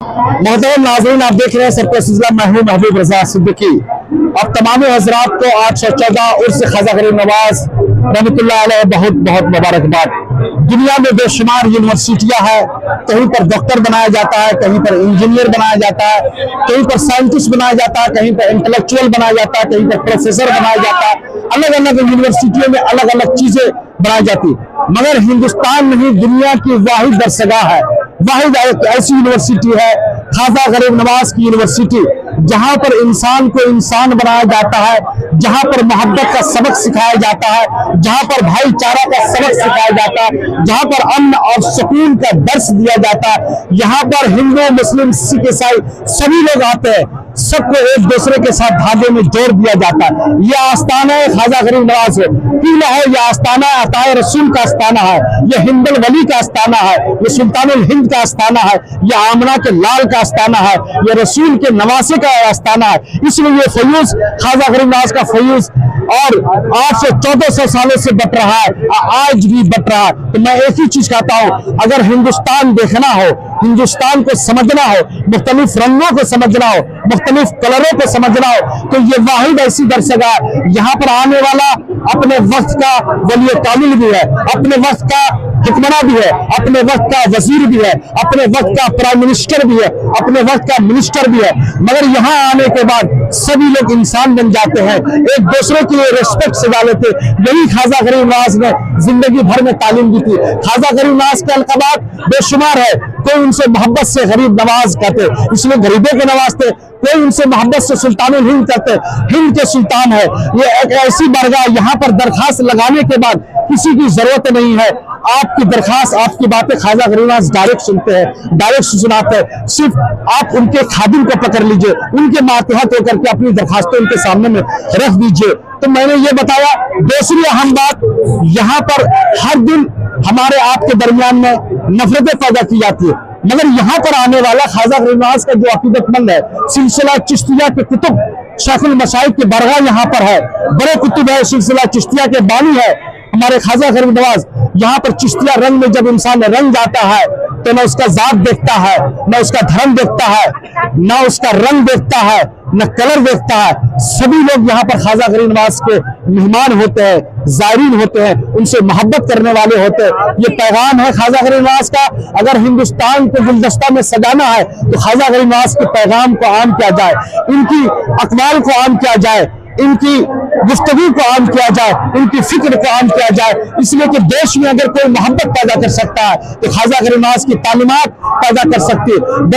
मोहतरम नाज़रीन, आप देख रहे हैं सरपरस्त मैं हूं महबूब रजा सिद्दीकी। अब तमाम हजरात को 814 उर्स ख्वाजा गरीब नवाज रहमतुल्लाह अलैह बहुत बहुत मुबारकबाद। दुनिया में बेशुमार यूनिवर्सिटियां हैं, कहीं पर डॉक्टर बनाया जाता है, कहीं पर इंजीनियर बनाया जाता है, कहीं पर साइंटिस्ट बनाया जाता है, कहीं पर इंटेलेक्चुअल बनाया जाता है, कहीं पर प्रोफेसर बनाया जाता है। अलग अलग यूनिवर्सिटियों में अलग अलग चीजें बनाई जाती, मगर हिंदुस्तान नहीं दुनिया की वाहिद दरसगाह है, वाहिद ऐसी यूनिवर्सिटी है ख्वाजा गरीब नवाज की यूनिवर्सिटी, जहां पर इंसान को इंसान बनाया जाता है, जहां पर मोहब्बत का सबक सिखाया जाता है, जहां पर भाईचारा का सबक सिखाया जाता है, जहां पर अमन और सुकून का दर्स दिया जाता है। यहाँ पर हिंदू मुस्लिम सिख ईसाई सभी लोग आते हैं, सबको एक दूसरे के साथ धागे में जोड़ दिया जाता है। यह आस्थाना है ख्वाजा गरीब नवाज पीला है, यह आस्थाना अताए रसूल का आस्थाना है, यह हिंदुल वली का आस्थाना है, यह सुल्तानुल हिंद का आस्थाना है, यह आमना के लाल का आस्थाना है, यह रसूल के नवासे का आस्थाना है। इसलिए ये फयूज ख्वाजा गरीब नवाज का फयूज और 800-1400 सालों से बट रहा है, आज भी बट रहा है। तो मैं एक ही चीज कहता हूँ, अगर हिंदुस्तान देखना हो, हिंदुस्तान को समझना हो, मुख्तलिफ रंगों को समझना हो, मुख्तलिफ कलरों को समझना हो, तो ये वाहिद ऐसी दरसगाह यहाँ पर आने वाला अपने वक्त का वली तालिल भी है, अपने वक्त का हुक्मरान भी है, अपने वक्त का वजीर भी है, अपने वक्त का प्राइम मिनिस्टर भी है, अपने वक्त का मिनिस्टर भी है। मगर यहाँ आने के बाद सभी लोग इंसान बन जाते हैं, एक दूसरे के लिए रिस्पेक्ट सजा लेते। यही ख्वाजा गरीब नवाज ने जिंदगी भर में तालीम दी थी। ख्वाजा गरीब नवाज के अलक़ाबात बेशुमार है, कोई उनसे मोहब्बत से गरीब नवाज कहते, इसलिए गरीबों के नवाजते, कोई उनसे मोहब्बत से सुल्तानुल हिंद करते, हिंद के सुल्तान है। ये एक ऐसी बारगाह, यहाँ पर दरखास्त लगाने के बाद किसी की जरूरत नहीं है, आपकी दरखास्त आपकी बातें ख्वाजा गरीब नवाज डायरेक्ट सुनते हैं, डायरेक्ट सुनाते हैं। सिर्फ आप उनके खादिम को पकड़ लीजिए, उनके मातहत होकर के अपनी दरखास्तें उनके सामने में रख दीजिए। तो मैंने ये बताया। दूसरी अहम बात, यहाँ पर हर दिन हमारे आपके दरमियान में नफरतें पैदा की जाती है, मगर यहाँ पर आने वाला ख्वाजा गरीब नवाज का जो अकीदतमंद है, सिलसिला चिश्तिया के कुतुब शेखुल मशाइख के बरगाह यहाँ पर है, बड़े कुतुब है, सिलसिला चिश्तिया के बानी है हमारे ख्वाजा गरीब नवाज। यहाँ पर चिश्तिया रंग में जब इंसान रंग जाता है तो न उसका जात देखता है, न उसका धर्म देखता है, न उसका रंग देखता है, न कलर देखता है। सभी लोग यहाँ पर ख्वाजा गरीब नवाज के मेहमान होते हैं, ज़ायरीन होते हैं, उनसे मोहब्बत करने वाले होते हैं। ये पैगाम है ख्वाजा गरीब नवाज का। अगर हिंदुस्तान को गुलदस्ता में सजाना है तो ख्वाजा गरीब नवाज के पैगाम को आम किया जाए, इनकी अक़वाल को आम किया जाए, इनकी गुफ्तगू को आम किया जाए, इनकी फिक्र को आम किया जाए। इसलिए कि देश में अगर कोई मोहब्बत पैदा कर सकता है तो ख्वाजा गरीब नवाज की तालीमात पैदा कर सकती है।